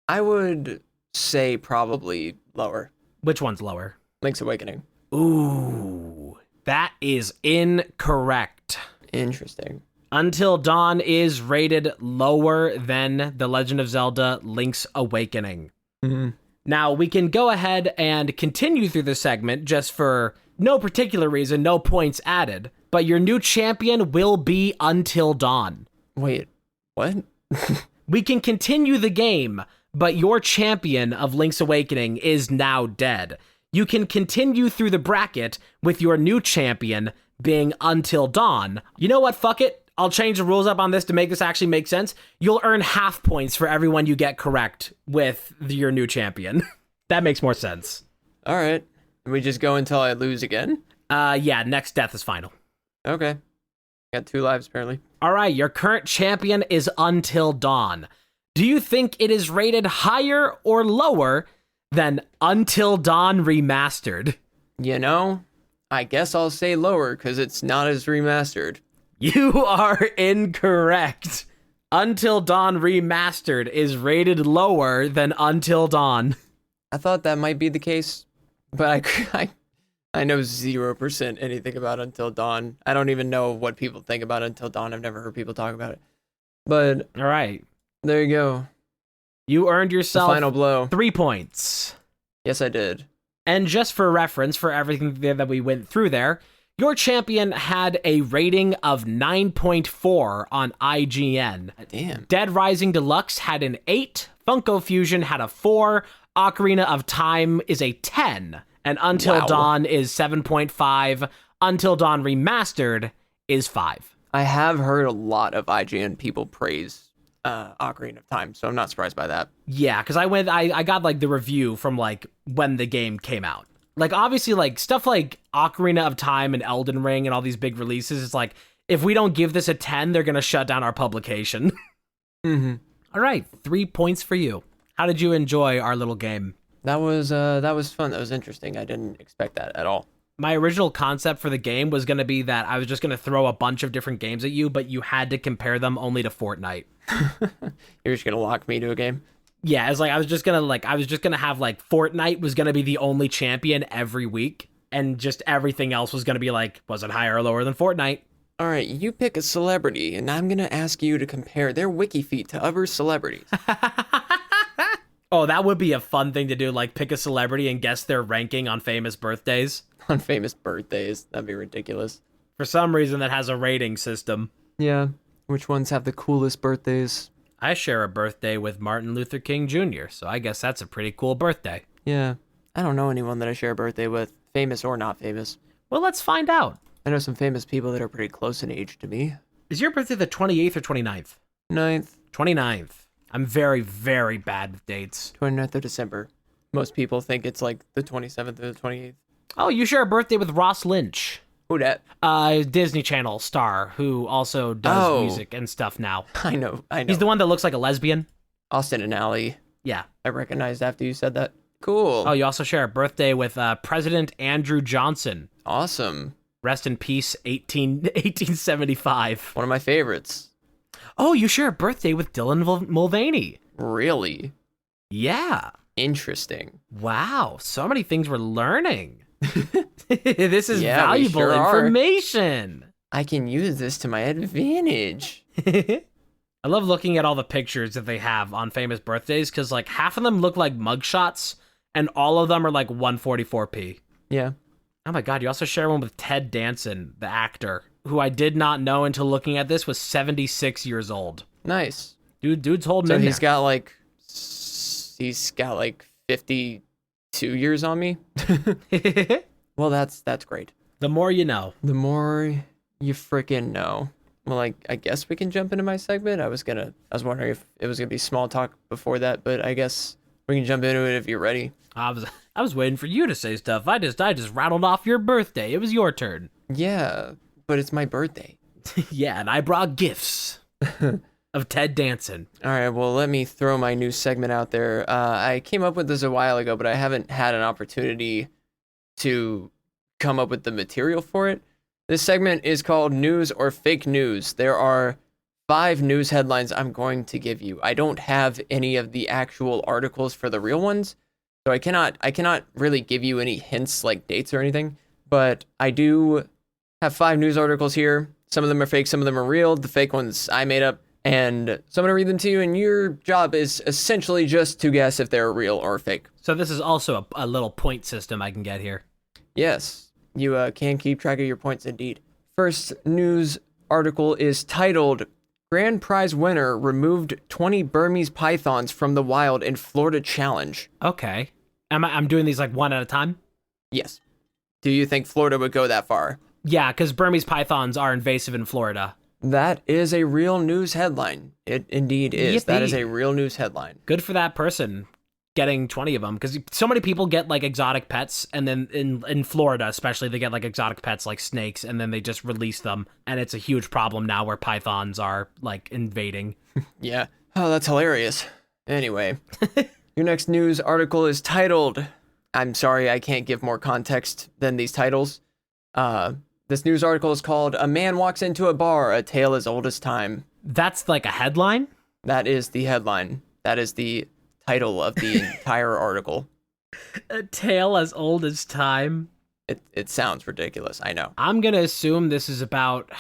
I would say probably lower. Which one's lower? Link's Awakening. Ooh, that is incorrect. Interesting. Until Dawn is rated lower than The Legend of Zelda Link's Awakening. Mm-hmm. Now, we can go ahead and continue through the segment just for no particular reason, no points added, but your new champion will be Until Dawn. Wait, what? We can continue the game, but your champion of Link's Awakening is now dead. You can continue through the bracket with your new champion being Until Dawn. You know what? Fuck it. I'll change the rules up on this to make this actually make sense. You'll earn half points for everyone you get correct with your new champion. That makes more sense. All right. We just go until I lose again? Yeah, next death is final. Okay. Got 2 lives, apparently. All right, your current champion is Until Dawn. Do you think it is rated higher or lower than Until Dawn Remastered? I guess I'll say lower because it's not as remastered. You are incorrect. Until Dawn Remastered is rated lower than Until Dawn. I thought that might be the case, but I know 0% anything about Until Dawn. I don't even know what people think about Until Dawn. I've never heard people talk about it. But all right, there you go. You earned yourself the final blow. 3 points. Yes, I did. And just for reference, for everything that we went through there, your champion had a rating of 9.4 on IGN. Damn. Dead Rising Deluxe had an 8. Funko Fusion had a 4. Ocarina of Time is a 10. And Until Dawn is 7.5. Until Dawn Remastered is 5. I have heard a lot of IGN people praise Ocarina of Time, so I'm not surprised by that. Yeah, because I got like the review from like when the game came out. Like obviously like stuff like Ocarina of Time and Elden Ring and all these big releases, it's like if we don't give this a 10, they're gonna shut down our publication. Mm-hmm. All right, 3 points for you. How did you enjoy our little game? That was fun. That was interesting. I didn't expect that at all. My original concept for the game was going to be that I was just going to throw a bunch of different games at you, but you had to compare them only to Fortnite. You're just gonna lock me to a game? Yeah, it's like I was just gonna have like Fortnite was gonna be the only champion every week, and just everything else was gonna be like, was it higher or lower than Fortnite? All right, you pick a celebrity, and I'm gonna ask you to compare their wiki feet to other celebrities. Oh, that would be a fun thing to do, like pick a celebrity and guess their ranking on famous birthdays. On famous birthdays. That'd be ridiculous. For some reason, that has a rating system. Yeah. Which ones have the coolest birthdays? I share a birthday with Martin Luther King Jr., so I guess that's a pretty cool birthday. Yeah. I don't know anyone that I share a birthday with, famous or not famous. Well, let's find out. I know some famous people that are pretty close in age to me. Is your birthday the 28th or 29th? 9th. 29th. I'm very, very bad with dates. 29th of December. Most people think it's like the 27th or the 28th. Oh, you share a birthday with Ross Lynch. Who dat? Disney Channel star who also does music and stuff now. I know. He's the one that looks like a lesbian. Austin and Ally. Yeah. I recognized after you said that. Cool. Oh, you also share a birthday with President Andrew Johnson. Awesome. Rest in peace, 1875. One of my favorites. Oh, you share a birthday with Dylan Mulvaney. Really? Yeah. Interesting. Wow. So many things we're learning. This is Yeah, we valuable sure are. information. I can use this to my advantage. I love looking at all the pictures that they have on famous birthdays because like half of them look like mugshots and all of them are like 144p. Yeah. Oh my god, you also share one with Ted Danson, the actor, who I did not know until looking at this was 76 years old. Nice. Dude's holding So in he's there. got like 52 years on me. Well, that's great. The more you know. The more you freaking know. Well, I guess we can jump into my segment. I was wondering if it was gonna be small talk before that, but I guess we can jump into it if you're ready. I was waiting for you to say stuff. I just rattled off your birthday. It was your turn. Yeah, but it's my birthday. Yeah, and I brought gifts of Ted Danson. All right, well, let me throw my new segment out there. I came up with this a while ago, but I haven't had an opportunity to come up with the material for it. This segment is called News or Fake News. There are 5 news headlines I'm going to give you. I don't have any of the actual articles for the real ones, so I cannot really give you any hints like dates or anything, but I do have 5 news articles here. Some of them are fake, some of them are real. The fake ones I made up, and so I'm going to read them to you, and your job is essentially just to guess if they're real or fake. So this is also a little point system I can get here. Yes, you can keep track of your points indeed. First news article is titled, Grand Prize winner removed 20 Burmese pythons from the wild in Florida challenge. Okay. I'm doing these like one at a time? Yes. Do you think Florida would go that far? Yeah, because Burmese pythons are invasive in Florida. That is a real news headline. It indeed is. Yippee. That is a real news headline. Good for that person getting 20 of them, because so many people get like exotic pets, and then in Florida especially, they get like exotic pets like snakes, and then they just release them, and it's a huge problem now where pythons are like invading. Yeah. Oh, that's hilarious. Anyway, your next news article is titled, I'm sorry, I can't give more context than these titles. This news article is called, A Man Walks Into a Bar, A Tale as Old as Time. That's like a headline? That is the headline. That is the title of the entire article. A tale as old as time? It sounds ridiculous, I know. I'm going to assume this is about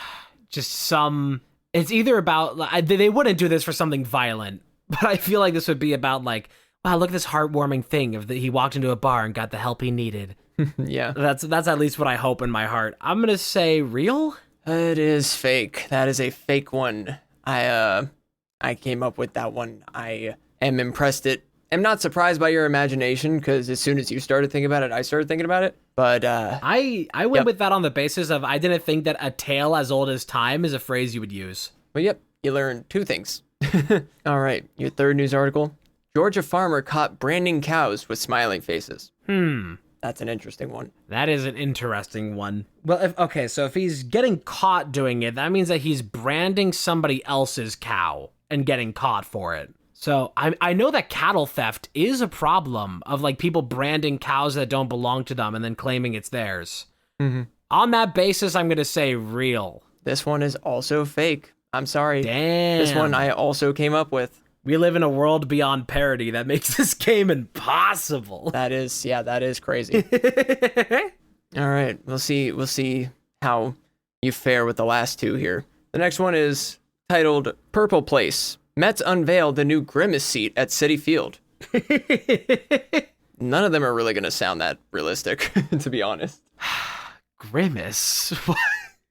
just some... It's either about... They wouldn't do this for something violent, but I feel like this would be about like, wow, look at this heartwarming thing of that he walked into a bar and got the help he needed. Yeah. That's at least what I hope in my heart. I'm going to say real? It is fake. That is a fake one. I came up with that one. I am impressed. I'm not surprised by your imagination, because as soon as you started thinking about it, I started thinking about it. But I went with that on the basis of I didn't think that a tale as old as time is a phrase you would use. But yep, you learned 2 things. All right, your third news article. Georgia farmer caught branding cows with smiling faces. That's an interesting one. That is an interesting one. Well, so if he's getting caught doing it, that means that he's branding somebody else's cow and getting caught for it. So I know that cattle theft is a problem of like people branding cows that don't belong to them and then claiming it's theirs. Mm-hmm. On that basis, I'm going to say real. This one is also fake. I'm sorry. Damn. This one I also came up with. We live in a world beyond parody that makes this game impossible. That is crazy. All right, we'll see how you fare with the last two here. The next one is titled Purple Place. Mets unveiled the new Grimace seat at Citi Field. None of them are really going to sound that realistic, to be honest. Grimace?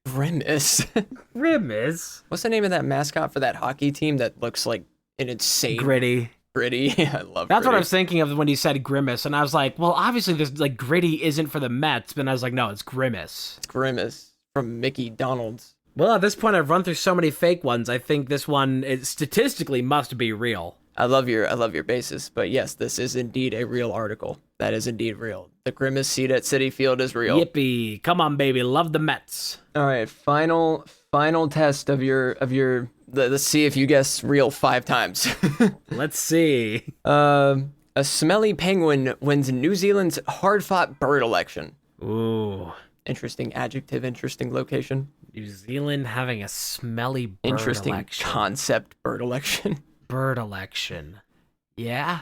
Grimace? Grimace? What's the name of that mascot for that hockey team that looks like an insane... Gritty. Gritty? Yeah, I love That's Gritty. what I was thinking of when you said Grimace, and I was like, well, obviously this like Gritty isn't for the Mets, but I was like, no, it's Grimace. It's Grimace from Mickey Donald's. Well, at this point, I've run through so many fake ones. I think this one statistically must be real. I love your basis, but yes, this is indeed a real article. That is indeed real. The Grimace seat at Citi Field is real. Yippee! Come on, baby, love the Mets. All right, final test of your. Let's see if you guess real 5 times. Let's see. A smelly penguin wins New Zealand's hard-fought bird election. Ooh. Interesting adjective, interesting location. New Zealand having a smelly bird interesting election. Concept bird election. Bird election. Yeah,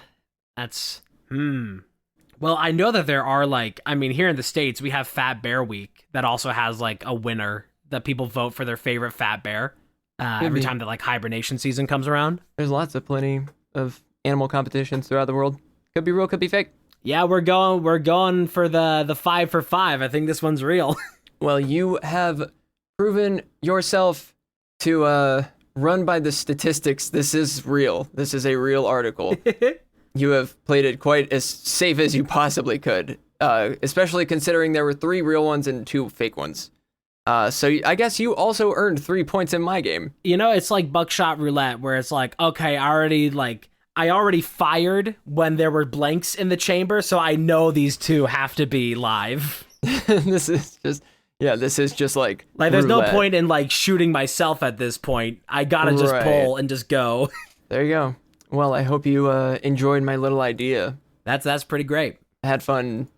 that's... Well, I know that there are, like... I mean, here in the States, we have Fat Bear Week that also has, like, a winner that people vote for their favorite fat bear every time that, like, hibernation season comes around. There's plenty of animal competitions throughout the world. Could be real, could be fake. Yeah, we're going for the 5 for 5. I think this one's real. Well, you have proven yourself to run by the statistics. This is real. This is a real article. You have played it quite as safe as you possibly could, especially considering there were 3 real ones and 2 fake ones. So I guess you also earned 3 points in my game. You know, it's like buckshot roulette, where it's like, okay, I already fired when there were blanks in the chamber, so I know these 2 have to be live. This is just like there's roulette. No point in like shooting myself at this point. I gotta just pull and just go. There you go. Well, I hope you enjoyed my little idea. That's pretty great. I had fun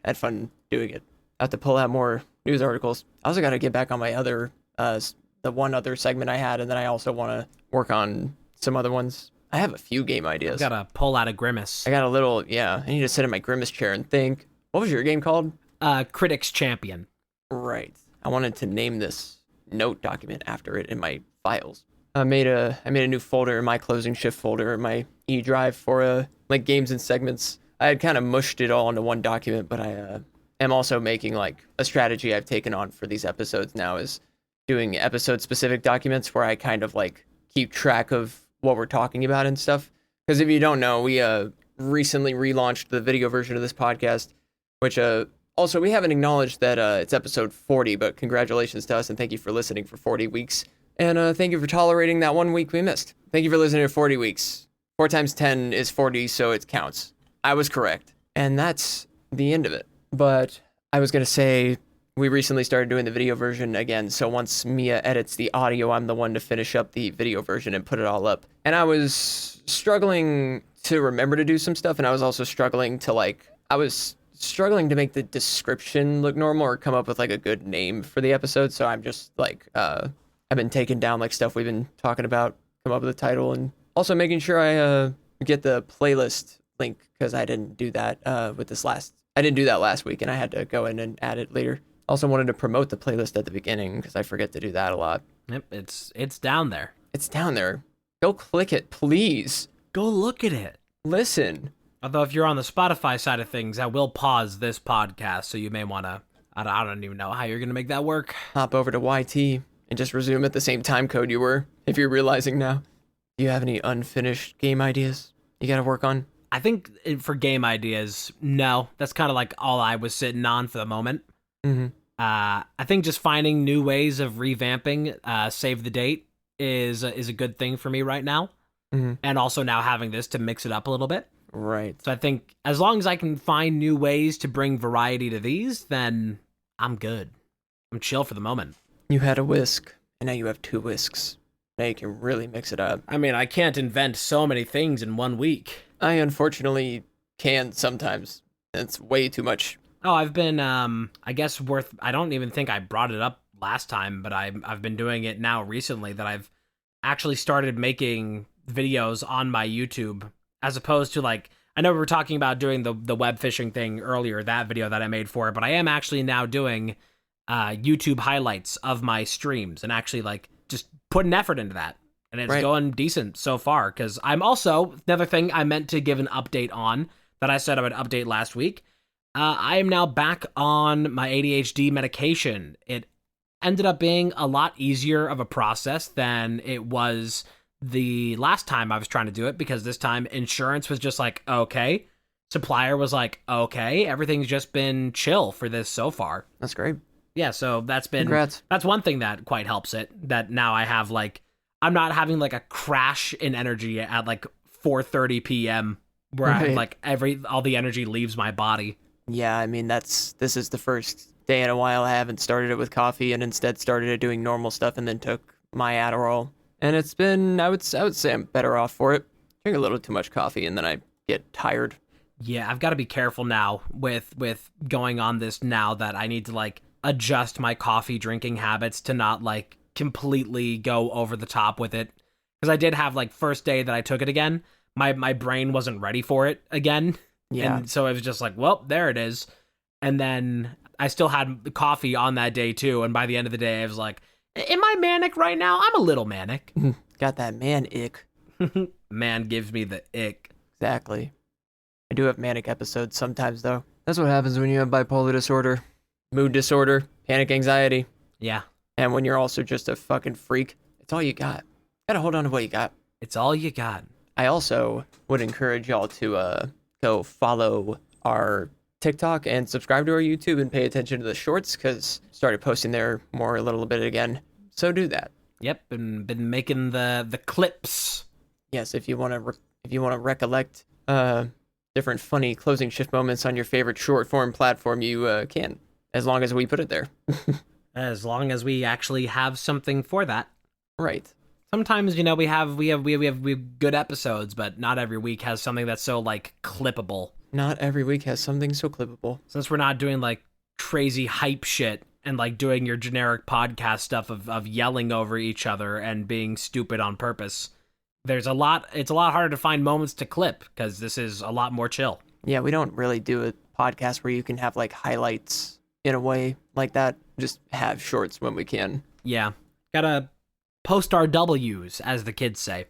doing it. I have to pull out more news articles. I also got to get back on my other the one other segment I had, and then I also want to work on some other ones. I have a few game ideas. Gotta pull out a Grimace. I got a little, I need to sit in my Grimace chair and think. What was your game called? Critics Champion. Right. I wanted to name this note document after it in my files. I made a new folder, my closing shift folder, in my E drive for like games and segments. I had kind of mushed it all into one document, but I am also making like a strategy I've taken on for these episodes now is doing episode specific documents where I kind of like keep track of what we're talking about and stuff. Because if you don't know, we recently relaunched the video version of this podcast, which also we haven't acknowledged that it's episode 40, but congratulations to us and thank you for listening for 40 weeks. And thank you for tolerating that 1 week we missed. Thank you for listening to 40 weeks. 4 times 10 is 40, so it counts. I was correct. And that's the end of it. But I was going to say, we recently started doing the video version again, so once Mia edits the audio, I'm the one to finish up the video version and put it all up. And I was struggling to remember to do some stuff, and I was also struggling to make the description look normal or come up with like a good name for the episode, so I'm just like, I've been taking down like stuff we've been talking about, come up with a title, and also making sure I get the playlist link, because I didn't do that I didn't do that last week, and I had to go in and add it later. Also wanted to promote the playlist at the beginning, because I forget to do that a lot. Yep, it's down there. It's down there. Go click it, please. Go look at it. Listen. Although if you're on the Spotify side of things, I will pause this podcast, so you may want to, I don't even know how you're going to make that work. Hop over to YT and just resume at the same time code you were, if you're realizing now. Do you have any unfinished game ideas you got to work on? I think for game ideas, no. That's kind of like all I was sitting on for the moment. Mm-hmm. I think just finding new ways of revamping Save the Date is a good thing for me right now. Mm-hmm. And also now having this to mix it up a little bit. Right. So I think as long as I can find new ways to bring variety to these, then I'm good. I'm chill for the moment. You had a whisk, and now you have 2 whisks. Now you can really mix it up. I mean, I can't invent so many things in 1 week. I unfortunately can sometimes. It's way too much. Oh, I've been, I guess I don't even think I brought it up last time, but I've been doing it now recently that I've actually started making videos on my YouTube as opposed to like, I know we were talking about doing the web fishing thing earlier, that video that I made for it, but I am actually now doing YouTube highlights of my streams and actually like just putting effort into that. And it's going decent so far because I'm also, another thing I meant to give an update on that I said I would update last week. I am now back on my ADHD medication. It ended up being a lot easier of a process than it was the last time I was trying to do it because this time insurance was just like, okay. Supplier was like, okay. Everything's just been chill for this so far. That's great. Yeah, so that's been... Congrats. That's one thing that quite helps it, that now I have like... I'm not having like a crash in energy at like 4:30 p.m. where I like all the energy leaves my body. Yeah, I mean this is the first day in a while I haven't started it with coffee and instead started it doing normal stuff and then took my Adderall. And it's been I would say I'm better off for it. Drink a little too much coffee and then I get tired. Yeah, I've got to be careful now with going on this now that I need to like adjust my coffee drinking habits to not like completely go over the top with it. Because I did have like first day that I took it again, my brain wasn't ready for it again. Yeah. And so it was just like, well, there it is. And then I still had coffee on that day too. And by the end of the day, I was like, am I manic right now? I'm a little manic. Got that man ick. Man gives me the ick. Exactly. I do have manic episodes sometimes though. That's what happens when you have bipolar disorder, mood disorder, panic anxiety. Yeah. And when you're also just a fucking freak, it's all you got. Gotta hold on to what you got. It's all you got. I also would encourage y'all to go follow our TikTok and subscribe to our YouTube and pay attention to the shorts because started posting there more a little bit again. So do that. Yep, and been making the clips. Yes, if you want to recollect different funny closing shift moments on your favorite short form platform, you can, as long as we put it there. As long as we actually have something for that. Right. Sometimes, you know, we have good episodes, but not every week has something that's so like clippable. Not every week has something so clippable. Since we're not doing like crazy hype shit and like doing your generic podcast stuff of yelling over each other and being stupid on purpose. It's a lot harder to find moments to clip because this is a lot more chill. Yeah, we don't really do a podcast where you can have like highlights in a way like that. Just have shorts when we can. Yeah. Gotta post our W's, as the kids say.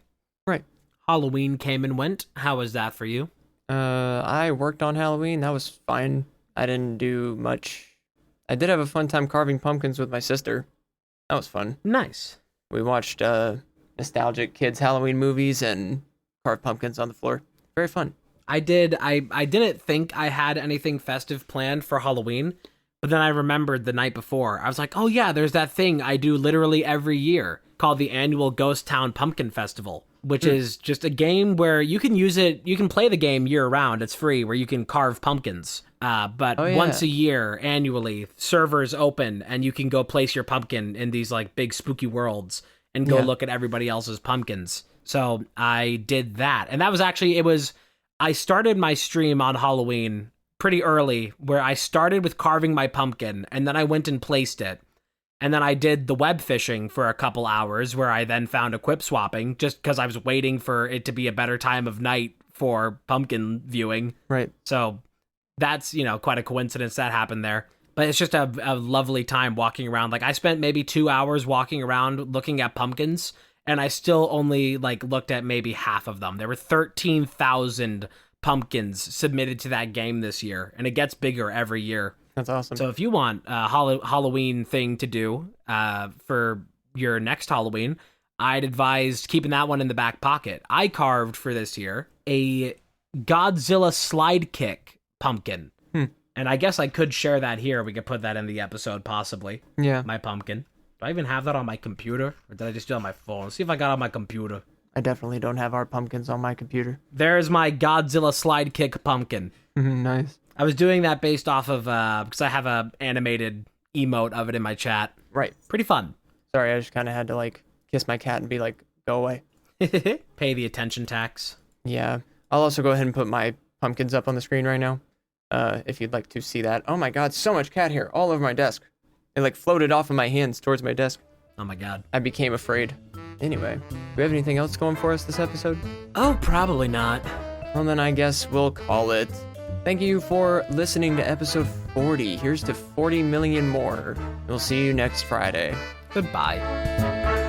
Right. Halloween came and went. How was that for you? I worked on Halloween. That was fine. I didn't do much. I did have a fun time carving pumpkins with my sister. That was fun. Nice. We watched nostalgic kids Halloween movies and carved pumpkins on the floor. Very fun. I didn't think I had anything festive planned for Halloween, but then I remembered the night before. I was like, oh yeah, there's that thing I do literally every year called the annual Ghost Town Pumpkin Festival, which is just a game where you can play the game year round. It's free, where you can carve pumpkins. But once a year, annually, servers open and you can go place your pumpkin in these like big spooky worlds and go look at everybody else's pumpkins. So I did that. And that was actually, I started my stream on Halloween pretty early, where I started with carving my pumpkin and then I went and placed it. And then I did the web fishing for a couple hours, where I then found equip swapping just because I was waiting for it to be a better time of night for pumpkin viewing. Right. So that's, quite a coincidence that happened there. But it's just a lovely time walking around. Like I spent maybe 2 hours walking around looking at pumpkins, and I still only like looked at maybe half of them. There were 13,000 pumpkins submitted to that game this year, and it gets bigger every year. That's awesome. So if you want a Halloween thing to do for your next Halloween, I'd advise keeping that one in the back pocket. I carved for this year a Godzilla slide kick pumpkin. And I guess I could share that here. We could put that in the episode, possibly. Yeah. My pumpkin. Do I even have that on my computer? Or did I just do it on my phone? Let's see if I got it on my computer. I definitely don't have our pumpkins on my computer. There's my Godzilla slide kick pumpkin. Nice. I was doing that based off of, because I have a animated emote of it in my chat. Right. Pretty fun. Sorry, I just kind of had to like kiss my cat and be like, go away. Pay the attention tax. Yeah. I'll also go ahead and put my pumpkins up on the screen right now. If you'd like to see that. Oh my god, so much cat hair all over my desk. It like floated off of my hands towards my desk. Oh my god. I became afraid. Anyway, do we have anything else going for us this episode? Oh, probably not. Well, then I guess we'll call it. Thank you for listening to episode 40. Here's to 40 million more. We'll see you next Friday. Goodbye.